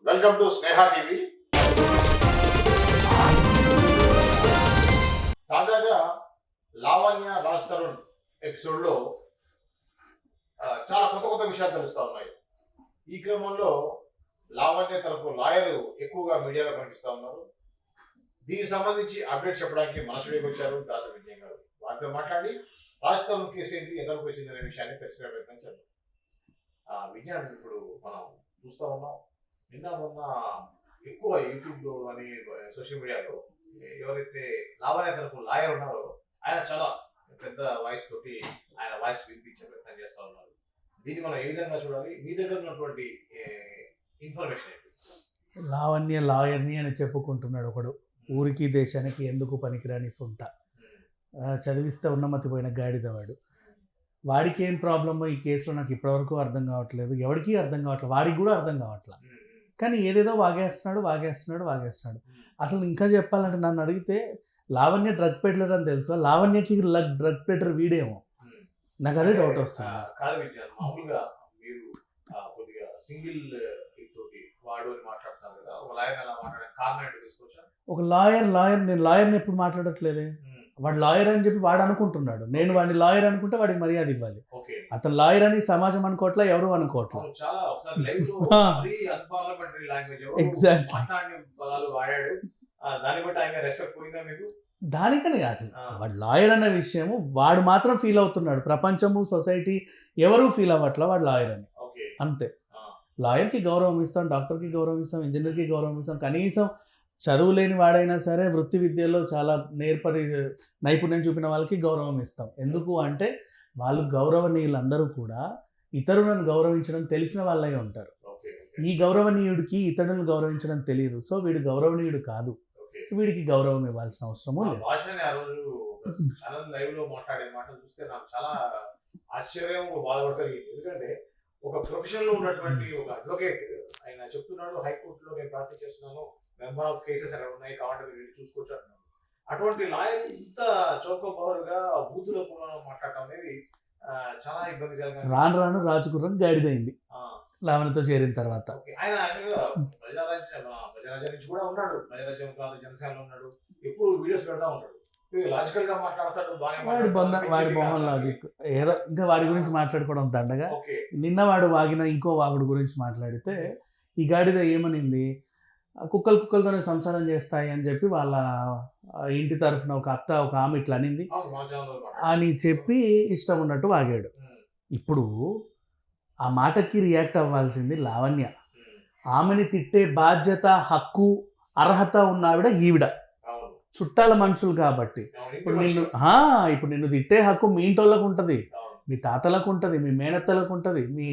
Welcome to Sneha TV. తాజాగా లావణ్య రాజ్ తరుణ్ ఎపిసోడ్లో చాలా కొత్త కొత్త విషయాలు తెలుస్తూ ఉన్నాయి. ఈ క్రమంలో లావణ్య తరపు లాయర్ ఎక్కువగా మీడియాలో కనిపిస్తూ ఉన్నారు. దీనికి సంబంధించి అప్డేట్ చెప్పడానికి మన స్టూడియోకి వచ్చారు దాస విజయ్ గారు. వారితో మాట్లాడి రాజ్ తరుణ్ కేసు ఏంటి, ఎంతవరకు వచ్చిందనే విషయాన్ని తెలుసుకునే ప్రయత్నం చేద్దాం. విజయాన్ని ఇప్పుడు మనం చూస్తూ ఉన్నాం. నిన్న మొన్న ఎక్కువ యూట్యూబ్లో అని సోషల్ మీడియాలో ఎవరైతే లావణ్య తరపు లాయర్ ఉన్నారో ఆయన చాలా పెద్ద వాయిస్ తోటి ఆయన వాయిస్ వినిపించే ప్రయత్నం చేస్తూ ఉన్నారు. దీన్ని మనం ఏ విధంగా చూడాలి? మీ దగ్గర ఉన్నటువంటి ఇన్ఫర్మేషన్ ఏంటి? లావణ్య లాయర్ని అని చెప్పుకుంటున్నాడు ఒకడు. ఊరికి దేశానికి ఎందుకు పనికిరాని సొంత చదివిస్తే ఉన్నమతిపోయిన గాడిదవాడు. వాడికి ఏం ప్రాబ్లమో ఈ కేసులో నాకు ఇప్పటివరకు అర్థం కావట్లేదు. ఎవరికి అర్థం కావట్లేదు, వాడికి కూడా అర్థం కావట్లేదు. కానీ ఏదేదో వాగేస్తున్నాడు. అసలు ఇంకా చెప్పాలంటే నన్ను అడిగితే లావణ్య డ్రగ్ పెడ్లర్ అని తెలుసు, లావణ్యకి డ్రగ్ పెడ్లర్ వీడేమో, నాకు అదే డౌట్ వస్తుంది. కాదు విజయ్, మామూలుగా మీరు కొద్దిగా సింగిల్ తోటి వాడు అని మాట్లాడతారు కదా, ఒక లాయర్ అలా మాట్లాడే కారణం ఏంటో తీసుకోవచ్చా? ఒక లాయర్ నేను లాయర్ని ఎప్పుడు మాట్లాడట్లేదే. వాడు లాయర్ అని చెప్పి వాడు అనుకుంటున్నాడు. నేను వాడిని లాయర్ అనుకుంటే వాడికి మర్యాద ఇవ్వాలి. అతను లాయర్ అని సమాజం అనుకోవట్లా, ఎవరు అనుకోవట్లా. దానికని అసలు వాడు లాయర్ అనే విషయము వాడు మాత్రం ఫీల్ అవుతున్నాడు. ప్రపంచము, సొసైటీ ఎవరు ఫీల్ అవ్వట్లా వాడు లాయర్ అని. అంతే. లాయర్కి గౌరవం ఇస్తాం, డాక్టర్కి గౌరవం ఇస్తాం, ఇంజనీర్కి గౌరవం ఇస్తాం. కనీసం చదువు లేని వాడైనా సరే వృత్తి విద్యలో చాలా నైపుణ్యం చూపిన వాళ్ళకి గౌరవం ఇస్తాం. ఎందుకు అంటే వాళ్ళు గౌరవనీయులందరూ కూడా ఇతరులను గౌరవించడం తెలిసిన వాళ్ళై ఉంటారు. ఈ గౌరవనీయుడికి ఇతరులను గౌరవించడం తెలియదు, సో వీడు గౌరవనీయుడు కాదు. సో వీడికి గౌరవం ఇవ్వాల్సిన అవసరము లేదు. మాట్లాడే మాటలు చూస్తే నాకు చాలా ఆశ్చర్యం, బాధపడతారు. ఎందుకంటే ఒక ప్రొఫెషన్ లో ఉన్నటువంటి ఒక అడ్వకేట్ ఆయన చెప్తున్నాడు, హైకోర్టులో నేను ప్రాక్టీస్ చేస్తున్నాను, మెంబర్ ఆఫ్ కేసెస్ అక్కడ ఉన్నాయి కాబట్టి మీరు వెళ్ళి చూసుకోవచ్చు అంటున్నాడు. అటువంటి లాయర్ ఇంత చౌకబారుగా బూతుల పూర్వం మాట్లాడటం అనేది చాలా ఇబ్బందికరంగా. రాను రాజుగుర్రం గాడిదైంది లావణ్యతో చేరిన తర్వాత. ఆయన యాక్చువల్గా ప్రజారాజ్యం నుంచి కూడా ఉన్నాడు, ప్రజారాజ్యం తర్వాత జనసేనలో ఉన్నాడు, ఎప్పుడు వీడియోస్ పెడతా ఉంటాడు, లాజికల్ గా మాట్లాడతాడు. వాడి మొహం లాజిక్ ఏదో, ఇంకా వాడి గురించి మాట్లాడుకోవడం దండగా. నిన్న వాడు వాగిన ఇంకో వాగుడు గురించి మాట్లాడితే ఈ గాడిద ఏమనింది, కుక్కలతోనే సంసారం చేస్తాయి అని చెప్పి వాళ్ళ ఇంటి తరఫున ఒక అత్త ఒక ఆమె ఇట్లా అనింది అని చెప్పి ఇష్టం ఉన్నట్టు వాగాడు. ఇప్పుడు ఆ మాటకి రియాక్ట్ అవ్వాల్సింది లావణ్య. ఆమెని తిట్టే బాధ్యత, హక్కు, అర్హత ఉన్న ఆవిడ ఈవిడ. చుట్టాల మనుషులు కాబట్టి ఇప్పుడు నిన్ను తిట్టే హక్కు మీ ఇంటోళ్ళకు ఉంటుంది, మీ తాతలకు ఉంటుంది, మీ మేనత్తలకు ఉంటుంది, మీ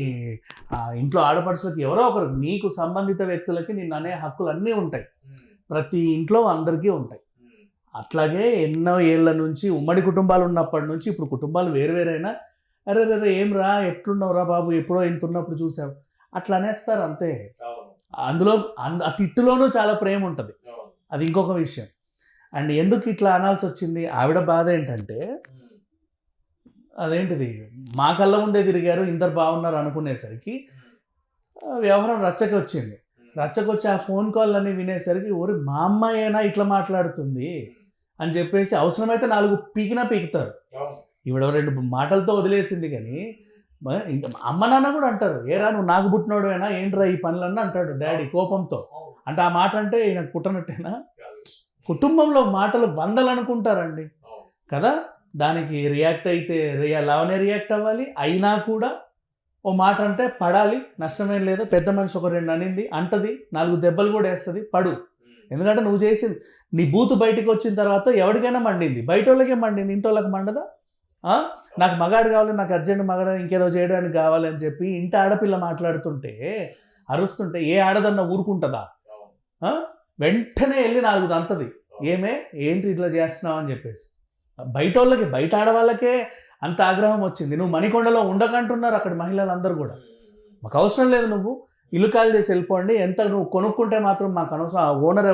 ఇంట్లో ఆడపడుచులకు ఎవరో ఒకరు, నీకు సంబంధిత వ్యక్తులకి నిన్ను అనే హక్కులు అన్నీ ఉంటాయి. ప్రతి ఇంట్లో అందరికీ ఉంటాయి. అట్లాగే ఎన్నో ఏళ్ళ నుంచి ఉమ్మడి కుటుంబాలు ఉన్నప్పటి నుంచి ఇప్పుడు కుటుంబాలు వేరువేరైనా అరే ఏం రా, ఎట్లున్నావురా బాబు, ఎప్పుడో ఇంత ఉన్నప్పుడు చూసావు అట్లా అనేస్తారు అంతే. అందులో ఆ తిట్టులోనూ చాలా ప్రేమ ఉంటుంది, అది ఇంకొక విషయం. అండ్ ఎందుకు ఇట్లా అనాల్సి వచ్చింది, ఆవిడ బాధ ఏంటంటే అదేంటిది, మా కళ్ళ ముందే తిరిగారు, ఇందరు బాగున్నారు అనుకునేసరికి వ్యవహారం రచ్చకొచ్చి ఆ ఫోన్ కాల్ అన్నీ వినేసరికి ఊరి మా అమ్మాయినా ఇట్లా మాట్లాడుతుంది అని చెప్పేసి అవసరమైతే 4 పీకుతారు. ఈవిడ 2 మాటలతో వదిలేసింది. కానీ అమ్మ నాన్న కూడా అంటారు, ఏరా నువ్వు నాకు పుట్టినోడేనా ఏంట్రా ఈ పనులన్నీ అంటాడు డాడీ కోపంతో. అంటే ఆ మాట అంటే ఈయనకు పుట్టనట్టేనా? కుటుంబంలో మాటలు 100 అనుకుంటారండి కదా. దానికి రియాక్ట్ అయితే లావనే రియాక్ట్ అవ్వాలి. అయినా కూడా ఓ మాట అంటే పడాలి, నష్టమేం లేదు. పెద్ద మనిషి ఒక 2 అనింది అంటది, 4 దెబ్బలు కూడా వేస్తుంది, పడు. ఎందుకంటే నువ్వు చేసింది నీ బూతు బయటకు వచ్చిన తర్వాత ఎవరికైనా మండింది, బయట వాళ్ళకే మండింది, ఇంటోళ్ళకి మండదా? నాకు మగాడు కావాలి, నాకు అర్జెంట్ మగాడు ఇంకేదో చేయడానికి కావాలి అని చెప్పి ఇంటి ఆడపిల్ల మాట్లాడుతుంటే అరుస్తుంటే ఏ ఆడదన్న ఊరుకుంటుందా? వెంటనే వెళ్ళి 4 దంతది, ఏంటి ఇట్లా చేస్తున్నావు అని చెప్పేసి. బయట ఆడవాళ్ళకే అంత ఆగ్రహం వచ్చింది. నువ్వు మణికొండలో ఉండకంటున్నారు అక్కడ మహిళలందరూ కూడా. మాకు అవసరం లేదు, నువ్వు ఇల్లు ఖాళీ చేసి వెళ్ళిపోండి, ఎంత నువ్వు కొనుక్కుంటే మాత్రం మాకు అనవసరం. ఆ ఓనర్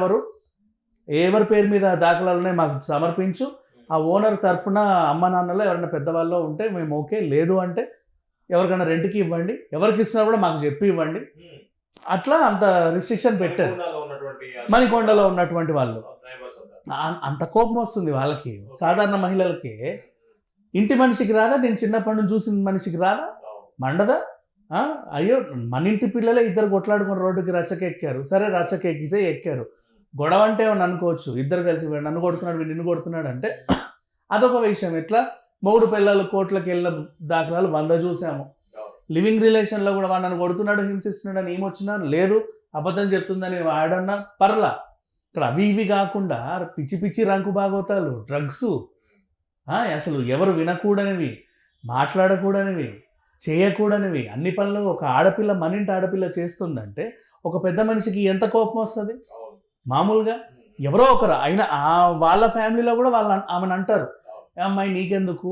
ఎవరి పేరు మీద దాఖలాలనే మాకు సమర్పించు, ఆ ఓనర్ తరఫున అమ్మ నాన్నలో ఎవరైనా పెద్దవాళ్ళు ఉంటే మేము ఓకే, లేదు అంటే ఎవరికైనా రెంట్కి ఇవ్వండి, ఎవరికి ఇస్తున్నా కూడా మాకు చెప్పి ఇవ్వండి అట్లా అంత రిస్ట్రిక్షన్ పెట్టారు మణికొండలో ఉన్నటువంటి మణికొండలో ఉన్నటువంటి వాళ్ళు. neighbours అంతా. అంత కోపం వస్తుంది వాళ్ళకి. సాధారణ మహిళలకి ఇంటి మనిషికి రాదా, నేను చిన్నప్పటి నుంచి చూసిన మనిషికి రాదా, మండదా? అయ్యో మన ఇంటి పిల్లలే ఇద్దరు కొట్లాడుకుని రోడ్డుకి రచ్చకెక్కారు. సరే రచ్చకెక్కితే ఎక్కారు, గొడవ అంటే ఏమన్నా అనుకోవచ్చు, ఇద్దరు కలిసి నన్ను కొడుతున్నాడు వీడు నిన్ను కొడుతున్నాడు అంటే అదొక విషయం. ఎట్లా మొగుడు పిల్లలు కోర్టులకు వెళ్ళిన దాఖలాలు 100 చూసాము. లివింగ్ రిలేషన్లో కూడా వాడు నన్ను కొడుతున్నాడు హింసిస్తున్నాడు అని ఏమొచ్చినా లేదు, అబద్ధం చెప్తుందని వాడన్నా పర్లా. ఇక్కడ అవి ఇవి కాకుండా పిచ్చి పిచ్చి రంకు బాగోతాలు, డ్రగ్స్, అసలు ఎవరు వినకూడనివి, మాట్లాడకూడనివి, చేయకూడనివి అన్ని పనులు ఒక ఆడపిల్ల, మన ఇంటి ఆడపిల్ల చేస్తుందంటే ఒక పెద్ద మనిషికి ఎంత కోపం వస్తుంది మామూలుగా. ఎవరో ఒకరు అయినా వాళ్ళ ఫ్యామిలీలో కూడా ఆమెను అంటారు, అమ్మాయి నీకెందుకు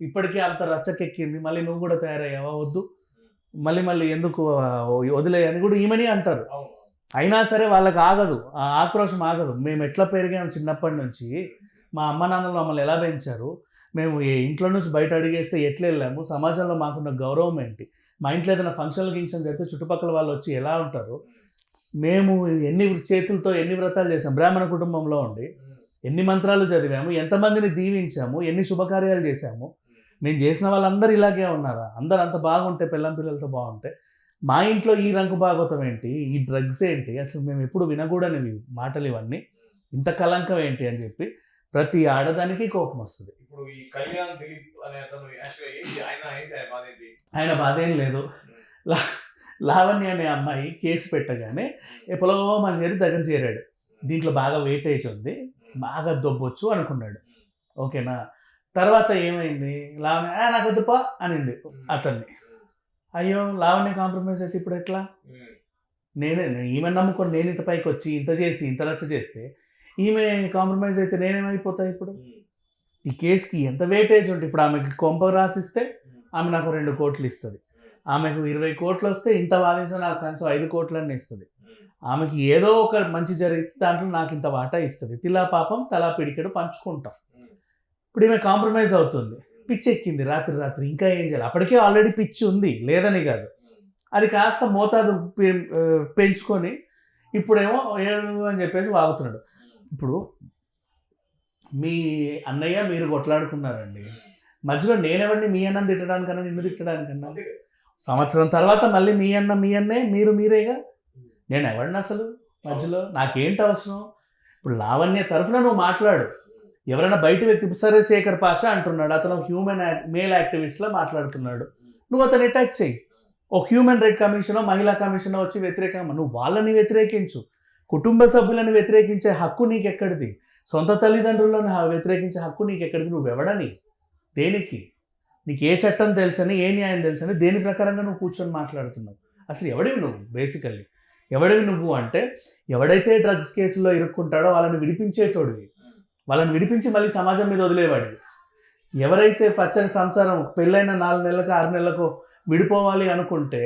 ఇప్పటికే అంత రచ్చకెక్కింది, మళ్ళీ నువ్వు కూడా తయారయ్యావా, వద్దు మళ్ళీ ఎందుకు వదిలేయని కూడా ఈమెని అంటారు. అయినా సరే వాళ్ళకి ఆగదు, ఆ ఆక్రోషం ఆగదు. మేము ఎట్లా పెరిగాము చిన్నప్పటి నుంచి, మా అమ్మ నాన్నలు మమ్మల్ని ఎలా పెంచారు, మేము ఇంట్లో నుంచి బయట అడిగేస్తే ఎట్లా వెళ్ళాము, సమాజంలో మాకున్న గౌరవం ఏంటి, మా ఇంట్లో ఏదైనా ఫంక్షన్లు గింక్షన్ జరిగితే చుట్టుపక్కల వాళ్ళు వచ్చి ఎలా ఉంటారు, మేము ఎన్ని చేతులతో ఎన్ని వ్రతాలు చేసాం, బ్రాహ్మణ కుటుంబంలో ఉండి ఎన్ని మంత్రాలు చదివాము, ఎంతమందిని దీవించాము, ఎన్ని శుభకార్యాలు చేశాము. మేము చేసిన వాళ్ళందరూ ఇలాగే ఉన్నారా? అందరు అంత బాగుంటే, పిల్లం పిల్లలతో బాగుంటే మా ఇంట్లో ఈ రంకు భాగవతం ఏంటి, ఈ డ్రగ్స్ ఏంటి, అసలు మేము ఎప్పుడు వినకూడనివి మాటలు ఇవన్నీ, ఇంత కలంకం ఏంటి అని చెప్పి ప్రతి ఆడదానికి కోపం వస్తుంది. ఇప్పుడు ఈ కళ్యాణ్ దిలీప్ అనే అతను ఆయన బాధ ఏం లేదు. లావణ్య అనే అమ్మాయి కేసు పెట్టగానే ఎప్పుడో మన దగ్గర చేరాడు. దీంట్లో బాగా వెయిటేజ్ ఉంది, బాగా దొబ్బొచ్చు అనుకున్నాడు. ఓకేనా? తర్వాత ఏమైంది, లావణ్య నాకు వద్దుపా అనింది అతన్ని. అయ్యో లావణ్య కాంప్రమైజ్ అయితే ఇప్పుడు ఎట్లా? ఈమె నమ్ముకొని నేను ఇంత పైకి వచ్చి ఇంత చేసి ఇంత రచ్చ చేస్తే ఈమె కాంప్రమైజ్ అయితే నేనేమైపోతా? ఇప్పుడు ఈ కేసుకి ఎంత వెయిటేజ్ ఉంటుంది. ఇప్పుడు ఆమెకి కొంప రాసిస్తే ఆమె నాకు 2 కోట్లు ఇస్తుంది, ఆమెకు 20 కోట్లు వస్తే ఇంత వాదించిన నాకు కనీసం 5 కోట్లన్నీ ఇస్తుంది, ఆమెకి ఏదో ఒక మంచి జరిగితే దాంట్లో నాకు ఇంత వాటా ఇస్తుంది. తిలా పాపం తలా పిడికెడు పంచుకుంటాం. ఇప్పుడు ఈమె కాంప్రమైజ్ అవుతుంది, పిచ్చి ఎక్కింది రాత్రి ఇంకా ఏం చేయాలి? అప్పటికే ఆల్రెడీ పిచ్చి ఉంది, లేదని కాదు, అది కాస్త మోతాదు పెంచుకొని ఇప్పుడేమో ఏడు అని చెప్పేసి వాగుతున్నాడు. ఇప్పుడు మీ అన్నయ్య మీరు కొట్లాడుకున్నారండి, మధ్యలో నేనెవరిని మీ అన్నం తిట్టడానికన్నా నిన్ను తిట్టడానికన్నా? సంవత్సరం తర్వాత మళ్ళీ మీ అన్నే మీరేగా, నేను ఎవరిని అసలు మధ్యలో? నాకేంటి అవసరం? ఇప్పుడు లావణ్య తరఫున నువ్వు మాట్లాడు, ఎవరైనా బయట వ్యక్తి, సరే శేఖర్ పాషా అంటున్నాడు, అతను హ్యూమన్ మేల్ యాక్టివిస్ట్లా మాట్లాడుతున్నాడు, నువ్వు అతను అటాక్ చేయి. ఒక హ్యూమన్ రైట్ కమిషనో మహిళా కమిషనో వచ్చి వ్యతిరేకంగా నువ్వు వాళ్ళని వ్యతిరేకించు. కుటుంబ సభ్యులను వ్యతిరేకించే హక్కు నీకెక్కడిది? సొంత తల్లిదండ్రులను వ్యతిరేకించే హక్కు నీకెక్కడిది? నువ్వెవడని? దేనికి? నీకు ఏ చట్టం తెలుసని, ఏ న్యాయం తెలుసని, దేని ప్రకారంగా నువ్వు కూర్చొని మాట్లాడుతున్నావు? అసలు ఎవడివి నువ్వు? బేసికల్లీ ఎవడివి నువ్వు అంటే, ఎవడైతే డ్రగ్స్ కేసులో ఇరుక్కుంటాడో వాళ్ళని విడిపించేటోడివి, వాళ్ళని విడిపించి మళ్ళీ సమాజం మీద వదిలేవాడివి. ఎవరైతే పచ్చని సంసారం పెళ్ళైన 4 నెలలకు 6 నెలలకు విడిపోవాలి అనుకుంటే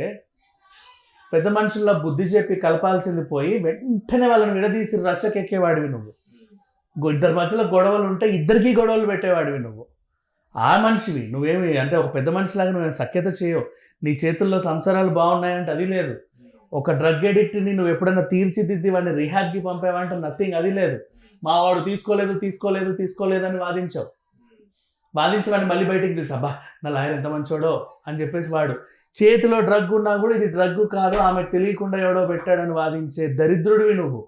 పెద్ద మనుషుల్లో బుద్ధి చెప్పి కలపాల్సింది పోయి వెంటనే వాళ్ళని విడదీసి రచ్చకెక్కేవాడివి నువ్వు. ఇద్దరి మధ్యలో గొడవలు ఉంటే ఇద్దరికీ గొడవలు పెట్టేవాడివి నువ్వు. ఆ మనిషివి నువ్వేమి అంటే ఒక పెద్ద మనిషిలాగా నువ్వు సఖ్యత చేయవు. నీ చేతుల్లో సంసారాలు బాగున్నాయంటే అది లేదు. ఒక డ్రగ్ ఎడిక్ట్ని నువ్వు ఎప్పుడైనా తీర్చిదిద్ది వాడిని రిహాబ్కి పంపేవంటే నథింగ్, అది లేదు. మా వాడు తీసుకోలేదు అని వాదించి వాడిని మళ్ళీ బయటికి తీసి, అబ్బా నా లాయర్ ఎంత మంచోడో అని చెప్పేసి వాడు చేతిలో డ్రగ్ ఉన్నా కూడా ఇది డ్రగ్ కాదు, ఆమెకు తెలియకుండా ఎవడో పెట్టాడని వాదించే దరిద్రుడివి నువ్వు.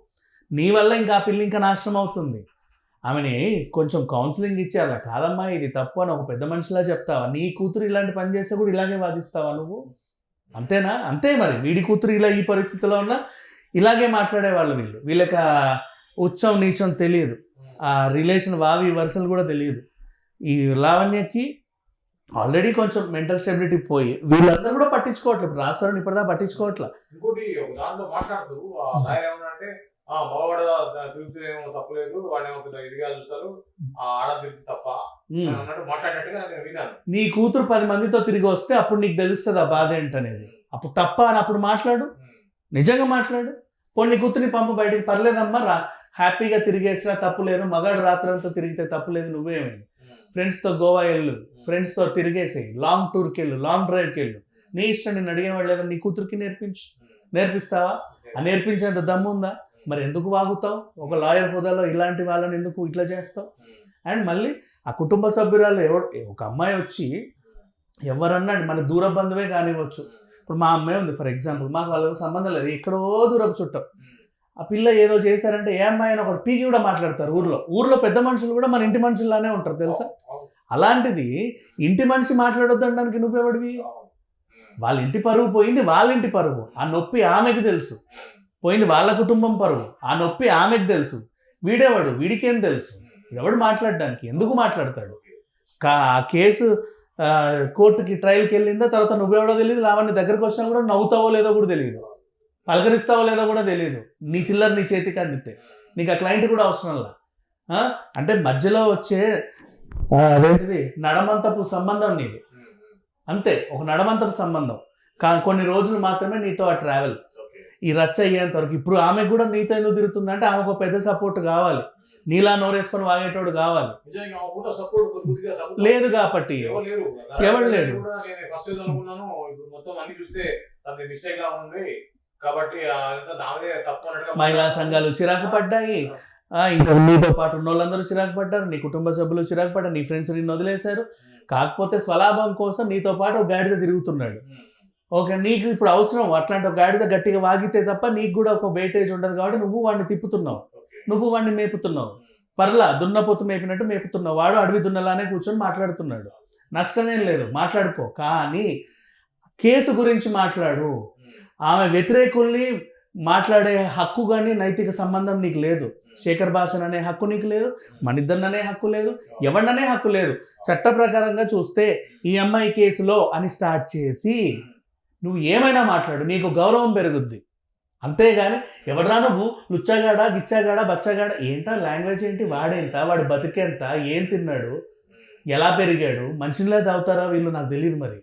నీ వల్ల ఇంకా ఆ పిల్ల ఇంకా నాశనం అవుతుంది. ఆమెని కొంచెం కౌన్సిలింగ్ ఇచ్చి అలా కాదమ్మా ఇది తప్పు అని ఒక పెద్ద మనిషిలా చెప్తావా? నీ కూతురు ఇలాంటి పని చేస్తే కూడా ఇలాగే వాదిస్తావా నువ్వు? అంతేనా? అంతే మరి. వీడి కూతురు ఇలా ఈ పరిస్థితిలో ఉన్నా ఇలాగే మాట్లాడేవాళ్ళు వీళ్ళు. వీళ్ళకి ఉచ్చం నీచం తెలియదు, ఆ రిలేషన్ వావి వరుసలు కూడా తెలియదు. ఈ లావణ్యకి ఆల్రెడీ కొంచెం మెంటల్ స్టెబిలిటీ పోయి వీళ్ళందరూ కూడా పట్టించుకోవట్లేదు. రాస్తారని ఇప్పటిదా పట్టించుకోవట్లేదు. ఇంకోటి దాంట్లో మాట్లాడుతూ ఏమన్నారంటే మగవాడ తిరిగితే ఏమో తప్పలేదు, వాడేమో పెద్ద ఇదిగా చూస్తారు, ఆడ తిరిగి తప్ప అన్నట్టు మాట్లాడినట్టుగా నేను విన్నాను. నీ కూతురు 10 మందితో తిరిగి వస్తే అప్పుడు నీకు తెలుస్తుంది ఆ బాధ ఏంటనేది. అప్పుడు తప్ప అని అప్పుడు మాట్లాడు, నిజంగా మాట్లాడు. నీ కూతురిని పంపు బయటికి, పర్లేదమ్మా హ్యాపీగా తిరిగేసినా తప్పు లేదు, మగాడు రాత్రంతా తిరిగితే తప్పు లేదు, నువ్వేమైంది ఫ్రెండ్స్తో గోవా వెళ్ళు, ఫ్రెండ్స్తో తిరిగేసేయి, లాంగ్ టూర్కి వెళ్ళు, లాంగ్ డ్రైవ్కి వెళ్ళు, నీ ఇష్టం. నేను అడిగేవాడు లేదా? నీ కూతురికి నేర్పించు, నేర్పిస్తావా? ఆ నేర్పించేంత దమ్ము ఉందా? మరి ఎందుకు వాగుతావు? ఒక లాయర్ హోదాలో ఇలాంటి వాళ్ళని ఎందుకు ఇట్లా చేస్తావు? అండ్ మళ్ళీ ఆ కుటుంబ సభ్యురాలు ఒక అమ్మాయి వచ్చి ఎవరన్నా మన దూర బంధువే కానివ్వచ్చు. ఇప్పుడు మా అమ్మాయి ఉంది ఫర్ ఎగ్జాంపుల్, మాకు వాళ్ళకి సంబంధం లేదు, ఎక్కడో దూరపు చుట్టం. ఆ పిల్ల ఏదో చేశారంటే ఏ అమ్మాయి అని ఒకటి పీకి కూడా మాట్లాడతారు. ఊర్లో పెద్ద మనుషులు కూడా మన ఇంటి మనుషుల్లానే ఉంటారు తెలుసా. అలాంటిది ఇంటి మనిషి మాట్లాడొద్దనడానికి నువ్వెవడివి? వాళ్ళ ఇంటి పరువు పోయింది, వాళ్ళ ఇంటి పరువు. ఆ నొప్పి ఆమెకు తెలుసు. పోయింది వాళ్ళ కుటుంబం పరువు, ఆ నొప్పి ఆమెకు తెలుసు. వీడేవాడు, వీడికేం తెలుసు? ఎవడు మాట్లాడడానికి? ఎందుకు మాట్లాడతాడు? ఆ కేసు కోర్టుకి ట్రయల్కి వెళ్ళిందా, తర్వాత నువ్వెవడో తెలియదు. లావణ్య దగ్గరకు వచ్చినా కూడా నవ్వుతావో లేదో కూడా తెలియదు, పలకరిస్తావో లేదో కూడా తెలియదు. నీ చిల్లర నీ చేతికి అందితే నీకు ఆ క్లయింట్ కూడా అవసరంలా. అంటే మధ్యలో వచ్చే అదేంటిది నడమంతపు సంబంధం నీది, అంతే. ఒక నడమంతపు సంబంధం. కొన్ని రోజులు మాత్రమే నీతో ఆ ట్రావెల్. ఈ రచ్చ అయ్యేంత వరకు. ఇప్పుడు ఆమెకు కూడా నీతో ఎందుకు తిరుగుతుందంటే ఆమెకు ఒక పెద్ద సపోర్ట్ కావాలి, నీలా నోరేసుకొని వాగేటోడు కావాలి. లేదు కాబట్టి ఎవరు లేరు. మహిళా సంఘాలు చిరాకు పడ్డాయి, ఇంకా నీతో పాటు ఉన్న వాళ్ళందరూ చిరాకు పడ్డారు, నీ కుటుంబ సభ్యులు చిరాకు పడ్డారు, నీ ఫ్రెండ్స్ నిన్ను వదిలేశారు. కాకపోతే స్వలాభం కోసం నీతో పాటు ఒక గాడిద తిరుగుతున్నాడు. ఓకే, నీకు ఇప్పుడు అవసరం అట్లాంటి ఒక గాడిద గట్టిగా వాగితే తప్ప నీకు కూడా ఒక వెయిటేజ్ ఉండదు కాబట్టి నువ్వు వాడిని తిప్పుతున్నావు, నువ్వు వాడిని మేపుతున్నావు. పర్లా, దున్నపోతు మేపినట్టు మేపుతున్నావు. వాడు అడవి దున్నలానే కూర్చొని మాట్లాడుతున్నాడు, నష్టమేం లేదు, మాట్లాడుకో. కానీ కేసు గురించి మాట్లాడు. ఆమె వ్యతిరేకుల్ని మాట్లాడే హక్కు కానీ నైతిక సంబంధం నీకు లేదు. శేఖర్ భాషన్ అనే హక్కు నీకు లేదు, మనిద్దరిని అనే హక్కు లేదు, ఎవరిననే హక్కు లేదు. చట్ట ప్రకారంగా చూస్తే ఈ అమ్మాయి కేసులో అని స్టార్ట్ చేసి నువ్వు ఏమైనా మాట్లాడు, నీకు గౌరవం పెరుగుద్ది. అంతేగాని ఎవడరా నువ్వు లుచ్చాగాడా, గిచ్చాగాడా, బచ్చాగాడా, ఏంటా లాంగ్వేజ్ ఏంటి, వాడేంత, వాడు బతికేంత, ఏం తిన్నాడు, ఎలా పెరిగాడు, మంచినీళ్ళే తాగుతారా వీళ్ళు నాకు తెలియదు. మరి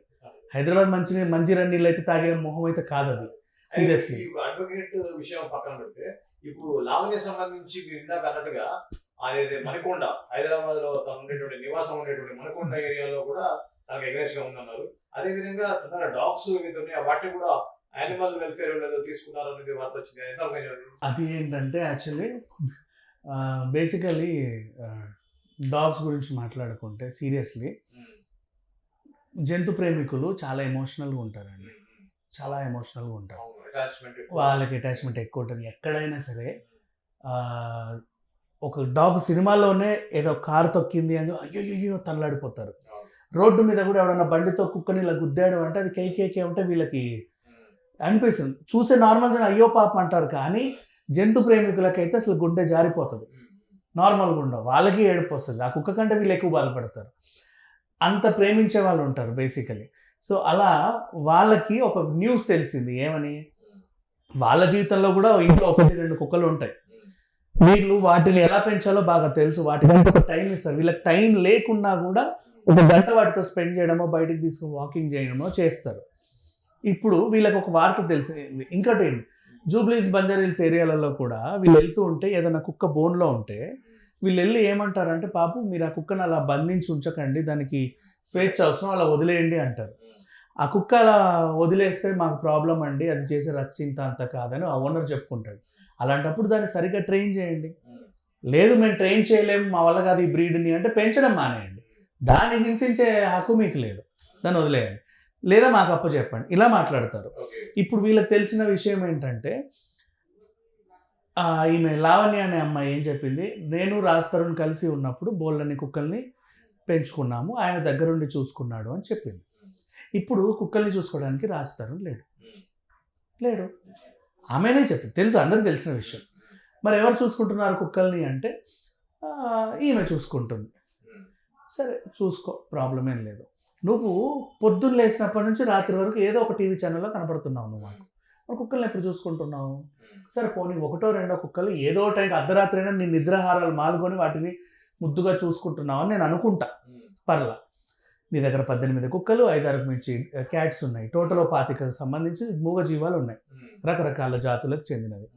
హైదరాబాద్ మంచినీళ్ళ నీళ్ళు అయితే తాగే మొహం అయితే కాదు అది. సీరియస్లీ అడ్వకేట్ విషయం పక్కన పెడితే ఇప్పుడు లావణ్య సంబంధించి మీరు ఇందాక అన్నట్టుగా అదైతే మణికొండ, హైదరాబాద్ లో తను ఉండేటువంటి నివాసం ఉండేటువంటి మణికొండ ఏరియాలో కూడా తనకు అగ్రెసివ్ గా ఉందన్నారు. అదే విధంగా తన డాగ్స్ వాటిని కూడా యానిమల్ వెల్ఫేర్ ఏదో తీసుకున్నారు అనేది వార్త వచ్చింది. అది ఏంటంటే యాక్చువల్లీ బేసికలీ డాగ్స్ గురించి మాట్లాడుకుంటే సీరియస్లీ జంతు ప్రేమికులు చాలా ఎమోషనల్గా ఉంటారండి, చాలా ఎమోషనల్గా ఉంటారు. వాళ్ళకి అటాచ్మెంట్ ఎక్కువ ఉంటుంది. ఎక్కడైనా సరే ఒక డాగ్ సినిమాలోనే ఏదో కారు తొక్కింది అని అయ్యో తనలాడిపోతారు. రోడ్డు మీద కూడా ఎవడన్నా బండితో కుక్కని ఇలా గుద్దాడు అంటే అది కేకే ఉంటే వీళ్ళకి అనిపిస్తుంది. చూసే నార్మల్ జన అయ్యో పాపం అంటారు, కానీ జంతు ప్రేమికులకైతే అసలు గుండె జారిపోతుంది. నార్మల్గా ఉండవు, వాళ్ళకి ఏడుపు వస్తుంది. ఆ కుక్క కంటే వీళ్ళు ఎక్కువ బాధపడతారు. అంత ప్రేమించే వాళ్ళు ఉంటారు బేసికలీ. సో అలా వాళ్ళకి ఒక న్యూస్ తెలిసింది ఏమని, వాళ్ళ జీవితంలో కూడా ఇంట్లో 1-2 కుక్కలు ఉంటాయి. వీళ్ళు వాటిని ఎలా పెంచాలో బాగా తెలుసు, వాటికంటే ఒక టైం ఇస్తారు. వీళ్ళకి టైం లేకున్నా కూడా 1 గంట వాటితో స్పెండ్ చేయడమో, బయటికి తీసుకుని వాకింగ్ చేయడమో చేస్తారు. ఇప్పుడు వీళ్ళకి ఒక వార్త తెలిసింది. ఇంకోటి జూబ్లీహిల్స్, బంజారాహిల్స్ ఏరియాలలో కూడా వీళ్ళు వెళ్తూ ఉంటే ఏదైనా కుక్క బోన్లో ఉంటే వీళ్ళు వెళ్ళి ఏమంటారంటే, పాపు మీరు ఆ కుక్కను అలా బంధించి ఉంచకండి, దానికి స్వేచ్ఛ అవసరం, అలా వదిలేయండి అంటారు. ఆ కుక్క అలా వదిలేస్తే మాకు ప్రాబ్లం అండి, అది చేసే రచ్చింత అంత కాదని ఆ ఓనర్ చెప్పుకుంటాడు. అలాంటప్పుడు దాన్ని సరిగ్గా ట్రైన్ చేయండి. లేదు మేము ట్రైన్ చేయలేము, మా వల్ల కాదు ఈ బ్రీడ్ని అంటే పెంచడం మానేయండి. దాన్ని హింసించే హక్కు మీకు లేదు, దాన్ని వదిలేయండి, లేదా మాకు అప్ప చెప్పండి, ఇలా మాట్లాడతారు. ఇప్పుడు వీళ్ళకి తెలిసిన విషయం ఏంటంటే, ఈమె లావణ్య అనే అమ్మాయి ఏం చెప్పింది, నేను రాజ్ తరుణ్ కలిసి ఉన్నప్పుడు బోళ్ళని కుక్కల్ని పెంచుకున్నాము, ఆయన దగ్గరుండి చూసుకున్నాడు అని చెప్పింది. ఇప్పుడు కుక్కల్ని చూసుకోవడానికి రాజ్ తరుణ్ లేడు, ఆమెనే చెప్పింది. తెలుసు, అందరికి తెలిసిన విషయం. మరి ఎవరు చూసుకుంటున్నారు కుక్కల్ని అంటే ఈమె చూసుకుంటుంది. సరే చూసుకో, ప్రాబ్లం ఏం లేదు. నువ్వు పొద్దున్న లేచినప్పటి నుంచి రాత్రి వరకు ఏదో ఒక టీవీ ఛానల్లో కనపడుతున్నావు, నువ్వు మాకు కుక్కల్ని ఎప్పుడు చూసుకుంటున్నావు? సరే పోనీ 1-2 కుక్కలు ఏదో టైంకి అర్ధరాత్రి అయినా నీ నిద్రాహారాలు మాల్గొని వాటిని ముద్దుగా చూసుకుంటున్నావు అని నేను అనుకుంటా, పర్లా. నీ దగ్గర 18 కుక్కలు, 5-6 మించి క్యాట్స్ ఉన్నాయి, టోటల్ 25కి సంబంధించి మూగజీవాలు ఉన్నాయి, రకరకాల జాతులకు చెందినవి.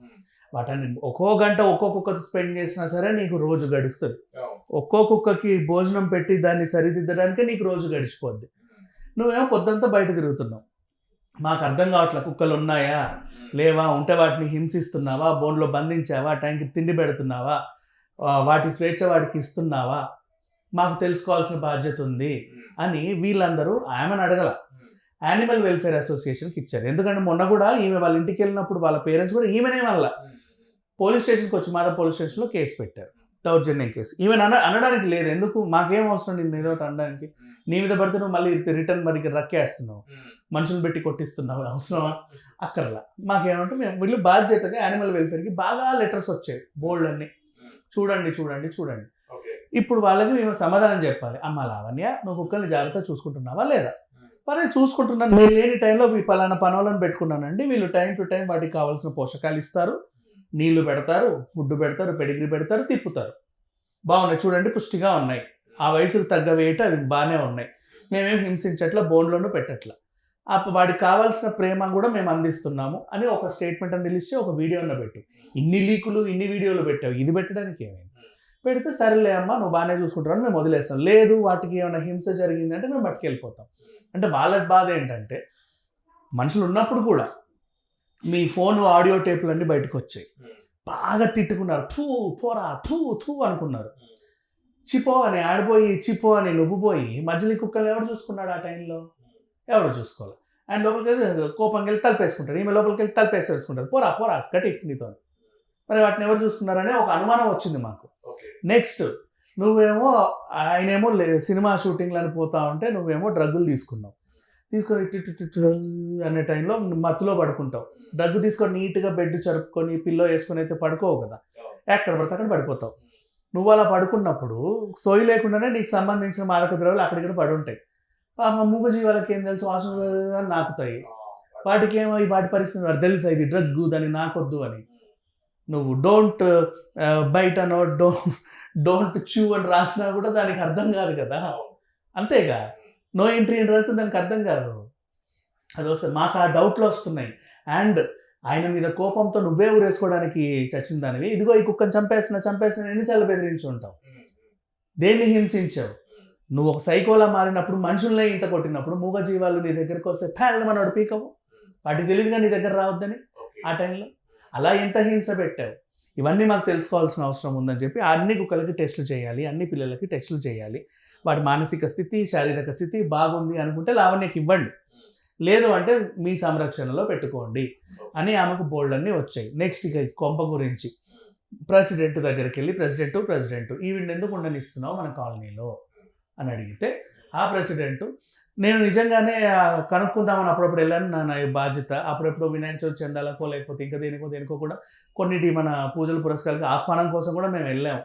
వాటిని ఒక్కో గంట ఒక్కో కుక్కతో స్పెండ్ చేసినా సరే నీకు రోజు గడుస్తుంది. ఒక్కో కుక్కకి భోజనం పెట్టి దాన్ని సరిదిద్దడానికే నీకు రోజు గడిచిపోద్ది. నువ్వేమో పొద్దంతా బయట తిరుగుతున్నావు. మాకు అర్థం కావట్లే కుక్కలు ఉన్నాయా, లేవా, ఉంటే వాటిని హింసిస్తున్నావా, బోన్లో బంధించావా, టైంకి తిండి పెడుతున్నావా, వాటి స్వేచ్ఛ వాడికి ఇస్తున్నావా, మాకు తెలుసుకోవాల్సిన బాధ్యత ఉంది అని వీళ్ళందరూ ఆమెను అడగల, యానిమల్ వెల్ఫేర్ అసోసియేషన్కి ఇచ్చారు. ఎందుకంటే మొన్న కూడా ఈమె వాళ్ళ ఇంటికి వెళ్ళినప్పుడు వాళ్ళ పేరెంట్స్ కూడా ఈమెనే వల్ల పోలీస్ స్టేషన్కి వచ్చి మాదా పోలీస్ స్టేషన్లో కేసు పెట్టారు, దౌర్జన్యం కేసు. ఈవెన్ అనడానికి లేదు, ఎందుకు మాకేం అవసరం నిన్ను ఏదో ఒకటి అనడానికి, నీ మీద పడితే నువ్వు మళ్ళీ రిటర్న్ మరికి రక్కేస్తున్నావు, మనుషులు పెట్టి కొట్టిస్తున్నావు, అవసరమా, అక్కర్లా. మాకేమంటే మేము వీళ్ళు బాధ్యతగా యానిమల్ వెల్ఫేర్కి బాగా లెటర్స్ వచ్చాయి బోల్డ్ అన్ని, చూడండి చూడండి చూడండి. ఇప్పుడు వాళ్ళకి మేము సమాధానం చెప్పాలి, అమ్మ లావణ్య నువ్వు కుక్కల్ని జాగ్రత్త చూసుకుంటున్నావా లేదా, మరి చూసుకుంటున్నాను, నేను లేని టైంలో పలానా పనులను పెట్టుకున్నానండి, వీళ్ళు టైం టు టైం వాటికి కావాల్సిన పోషకాలు ఇస్తారు, నీళ్లు పెడతారు, ఫుడ్ పెడతారు, పెడిగ్రీ పెడతారు, తిప్పుతారు, బాగున్నాయి చూడండి, పుష్టిగా ఉన్నాయి, ఆ వయసుకు తగ్గ వెయిట్ అది బాగానే ఉన్నాయి, మేమేం హింసించట్లా, బోన్లోనూ పెట్టట్లా, వాడికి కావాల్సిన ప్రేమ కూడా మేము అందిస్తున్నాము అని ఒక స్టేట్మెంట్ అని రిలీజ్ చేసి ఒక వీడియోలో పెట్టు. ఇన్ని లీకులు ఇన్ని వీడియోలు పెట్టావు, ఇది పెట్టడానికి ఏమైంది, పెడితే సరేలే అమ్మ నువ్వు బాగానే చూసుకుంటారని మేము వదిలేస్తాం, లేదు వాటికి ఏమైనా హింస జరిగిందంటే మేము పట్టుకెళ్ళిపోతాం. అంటే వాళ్ళ బాధ ఏంటంటే మనుషులు ఉన్నప్పుడు కూడా మీ ఫోన్ ఆడియో టేపులన్నీ బయటకు వచ్చాయి, బాగా తిట్టుకున్నారు, థూ పోరా థూ థూ అనుకున్నారు, చిపో అని ఆడిపోయి చిపో అని నువ్వు పోయి మధ్యలో కుక్కలు ఎవరు చూసుకున్నాడు ఆ టైంలో, ఎవరు చూసుకోవాలి. అండ్ లోపలికి వెళ్ళి కోపంకి వెళ్ళి తలపేసుకుంటారు, ఈమె లోపలికి వెళ్ళి తలపేసేసుకుంటారు, పోరా పోరా కటిఫ్ నీతో, మరి వాటిని ఎవరు చూసుకున్నారనే ఒక అనుమానం వచ్చింది మాకు. నెక్స్ట్ నువ్వేమో ఆయనేమో సినిమా షూటింగ్లను పోతా ఉంటే నువ్వేమో డ్రగ్గులు తీసుకున్నావు, తీసుకొని అనే టైంలో మత్తులో పడుకుంటావు, డ్రగ్ తీసుకొని నీట్గా బెడ్ చరుపుకొని పిల్లో వేసుకొని అయితే పడుకోవు కదా, ఎక్కడ పడితే అక్కడ పడిపోతావు. నువ్వు అలా పడుకున్నప్పుడు సోయి లేకుండానే నీకు సంబంధించిన మాదక ద్రవ్యాలు అక్కడిక్కడ పడి ఉంటాయి, మూగజీవాలకి ఏం తెలుసు, వాసన నాకుతాయి, వాటికి ఏమో వాటి పరిస్థితి వాడు తెలుసా ఇది డ్రగ్గు దాన్ని నాకొద్దు అని. నువ్వు డోంట్ బైట్ అనో డోంట్ చూ అని రాసినా కూడా దానికి అర్థం కాదు కదా, అంతేగా, నో ఎంట్రీ అని రాస్తే దానికి అర్థం కాదు. అది వస్తుంది మాకు ఆ డౌట్లు వస్తున్నాయి. అండ్ ఆయన మీద కోపంతో నువ్వే ఊరేసుకోవడానికి చచ్చిన దానివి, ఇదిగో ఈ కుక్కను చంపేసిన ఎన్నిసార్లు బెదిరించి ఉంటావు, దేన్ని హింసించావు, నువ్వు ఒక సైకోలా మారినప్పుడు మనుషుల్నే ఇంత కొట్టినప్పుడు మూగజీవాలు నీ దగ్గరికి వస్తే ఫ్యాన్ మనోడు పీకవు, వాటికి తెలియదుగా నీ దగ్గర రావద్దని ఆ టైంలో, అలా ఎంత హింస పెట్టావు, ఇవన్నీ మాకు తెలుసుకోవాల్సిన అవసరం ఉందని చెప్పి అన్ని కుక్కలకి టెస్టులు చేయాలి, అన్ని పిల్లలకి టెస్టులు చేయాలి, వాటి మానసిక స్థితి శారీరక స్థితి బాగుంది అనుకుంటే లావణ్యకి ఇవ్వండి, లేదు అంటే మీ సంరక్షణలో పెట్టుకోండి అని ఆమెకు బోల్డ్ అన్నీ వచ్చాయి. నెక్స్ట్ ఇక కొంప గురించి ప్రెసిడెంట్ దగ్గరికి వెళ్ళి ప్రెసిడెంట్ ఈవిడ ఎందుకు ఉండనిస్తున్నావు మన కాలనీలో అని అడిగితే ఆ ప్రెసిడెంట్ నేను నిజంగానే కనుక్కుందామని అప్పుడప్పుడు వెళ్ళాను, నా బాధ్యత, అప్పుడప్పుడు వినాయక చవితి చందాలకో లేకపోతే ఇంకా దేనికో కూడా కొన్నిటి మన పూజల పురస్కారాలకి ఆహ్వానం కోసం కూడా మేము వెళ్ళాము.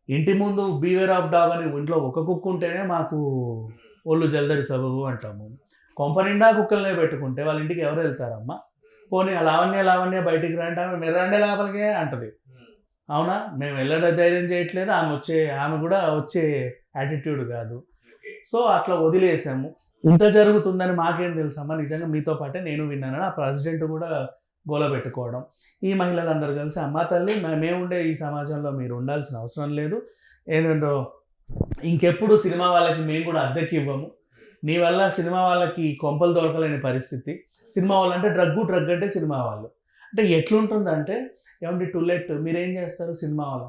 ఇంటి ముందు బీవేర్ ఆఫ్ డాగ్ అని ఇంట్లో ఒక కుక్క ఉంటేనే మాకు ఒళ్ళు జల్దరి సబబు అంటాము, కొంప నిండా కుక్కలనే పెట్టుకుంటే వాళ్ళ ఇంటికి ఎవరు వెళ్తారమ్మా, పోనీ లావణ్య బయటికి రండి, ఆమె మెర్రండే లోపలికే అంటది, అవునా మేము వెళ్ళడం ధైర్యం చేయట్లేదు, ఆమె కూడా వచ్చే యాటిట్యూడ్ కాదు, సో అట్లా వదిలేసాము. ఇంత జరుగుతుందని మాకేం తెలుసమ్మా, నిజంగా మీతో పాటే నేను విన్నానని ఆ ప్రెసిడెంట్ కూడా గోల పెట్టుకోవడం. ఈ మహిళలందరూ కలిసి అమ్మా తల్లి మేముండే ఈ సమాజంలో మీరు ఉండాల్సిన అవసరం లేదు, ఏంటంటే ఇంకెప్పుడు సినిమా వాళ్ళకి మేము కూడా అద్దెకి ఇవ్వము, నీ వల్ల సినిమా వాళ్ళకి కొంపలు దొరకలేని పరిస్థితి, సినిమా వాళ్ళు అంటే డ్రగ్ అంటే సినిమా వాళ్ళు అంటే ఎట్లుంటుందంటే ఏమంటే టులెట్ మీరేం చేస్తారు సినిమా వాళ్ళు,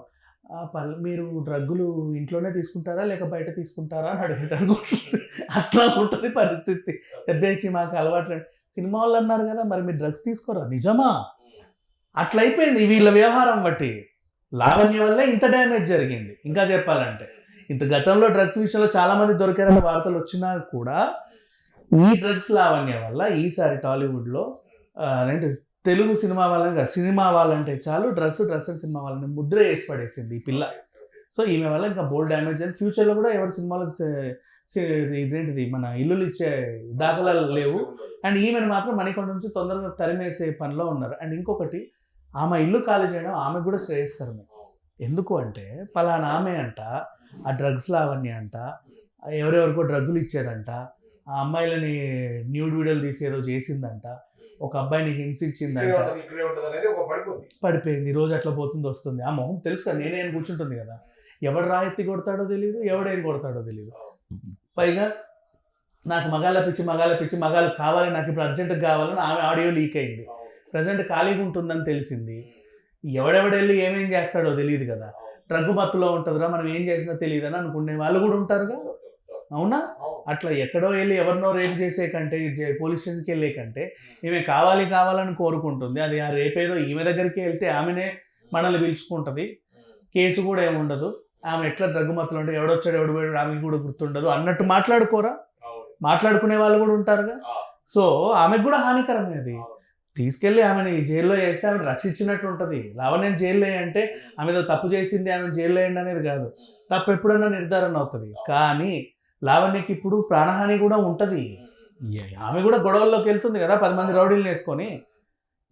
మీరు డ్రగ్గులు ఇంట్లోనే తీసుకుంటారా లేక బయట తీసుకుంటారా అని అడిగేటానికి వస్తుంది, అట్లా ఉంటుంది పరిస్థితి. పెద్దచి మాకు అలవాటు, సినిమా వాళ్ళు అన్నారు కదా మరి మీరు డ్రగ్స్ తీసుకోరా, నిజమా, అట్లా అయిపోయింది వీళ్ళ వ్యవహారం బట్టి. లావణ్య వల్ల ఇంత డ్యామేజ్ జరిగింది. ఇంకా చెప్పాలంటే ఇంత గతంలో డ్రగ్స్ విషయంలో చాలామంది దొరికారన్న వార్తలు వచ్చినా కూడా ఈ డ్రగ్స్ లావణ్య వల్ల ఈసారి టాలీవుడ్లో అంటే తెలుగు సినిమా వాళ్ళంటే చాలు డ్రగ్స్ అండ్ సినిమా వాళ్ళని ముద్ర వేసి పడేసింది ఈ పిల్ల. సో ఈమె వల్ల ఇంకా బోల్డ్ డ్యామేజ్ అయింది. ఫ్యూచర్లో కూడా ఎవరు సినిమాలకు ఇదేంటిది మన ఇల్లులు ఇచ్చే దాఖలాలు లేవు. అండ్ ఈమెను మాత్రం మణికొండ నుంచి తొందరగా తరిమేసే పనిలో ఉన్నారు. అండ్ ఇంకొకటి ఆమె ఇల్లు ఖాళీ చేయడం ఆమెకు కూడా శ్రేయస్కరమే. ఎందుకు అంటే పలానా ఆమె అంట ఆ డ్రగ్స్ లావణ్య అంట ఎవరెవరికో డ్రగ్గులు ఇచ్చేదంట, ఆ అమ్మాయిలని న్యూడ్ వీడియోలు తీసి ఏదో చేసిందంట, ఒక అబ్బాయిని హింసించిందంట, పడిపోయింది, రోజు అట్లా పోతుంది వస్తుంది. ఆ మొహం తెలుసు కదా, నేనే కూర్చుంటుంది కదా, ఎవడు రాయెత్తి కొడతాడో తెలియదు, ఎవడేం కొడతాడో తెలియదు. పైగా నాకు మగాళ్ళ పిచ్చి మగాళ్ళు కావాలి, నాకు ఇప్పుడు అర్జెంటుగా కావాలని ఆమె ఆడియో లీక్ అయింది. ప్రజెంట్ ఖాళీగా ఉంటుందని తెలిసింది. ఎవడెవడెళ్ళి ఏమేం చేస్తాడో తెలియదు కదా. డ్రగ్ మత్తులో ఉంటుందిరా, మనం ఏం చేసినా తెలియదని అనుకునే వాళ్ళు కూడా ఉంటారుగా. అవునా? అట్లా ఎక్కడో వెళ్ళి ఎవరినో రేప్ చేసే కంటే, పోలీస్ స్టేషన్కి వెళ్ళే కంటే ఈమె కావాలని కోరుకుంటుంది. అది ఆ రేపేదో ఈమె దగ్గరికి వెళ్తే ఆమెనే మనల్ని పిలుచుకుంటుంది, కేసు కూడా ఏముండదు. ఆమె ఎట్లా డ్రగ్ మత్తులు ఉంటే ఎవడొచ్చాడు ఎవడు పోయాడు ఆమెకి కూడా గుర్తుండదు అన్నట్టు మాట్లాడుకోరా, మాట్లాడుకునే వాళ్ళు కూడా ఉంటారుగా. సో ఆమెకు కూడా హానికరమే. అది తీసుకెళ్ళి ఆమెను జైల్లో వేస్తే ఆమెను రక్షించినట్టు ఉంటుంది. లావణ్యం జైల్లో అంటే ఆమె ఏదో తప్పు చేసింది ఆమె జైల్లో వేయండి అనేది కాదు. తప్పు ఎప్పుడన్నా నిర్ధారణ అవుతుంది. కానీ లావణ్యకి ఇప్పుడు ప్రాణహాని కూడా ఉంటుంది. ఆమె కూడా గొడవల్లోకి వెళ్తుంది కదా 10 మంది రౌడీలను వేసుకొని.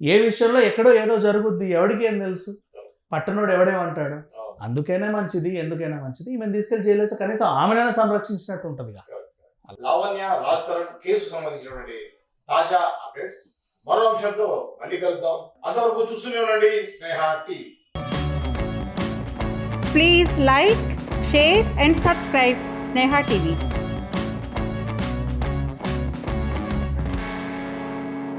ఏ విషయంలో ఎక్కడో ఏదో జరుగుద్ది, ఎవడికి ఏం తెలుసు, పట్టణోడు ఎవడేమంటాడు. అందుకైనా మంచిది, ఎందుకైనా మంచిది ఈమెను తీసుకెళ్ళి జైలు వేస్తే కనీసం ఆమెనైనా సంరక్షించినట్టు ఉంటుంది. లావణ్య రాజ్ తరుణ్ కేసు సంబంధించినటువంటి తాజా అప్డేట్స్ మరో అంశంతో మళ్ళీ కలుద్దాం. అంతవరకు చూస్తూనే ఉండండి స్నేహ TV. Please like, share and subscribe Sneha TV.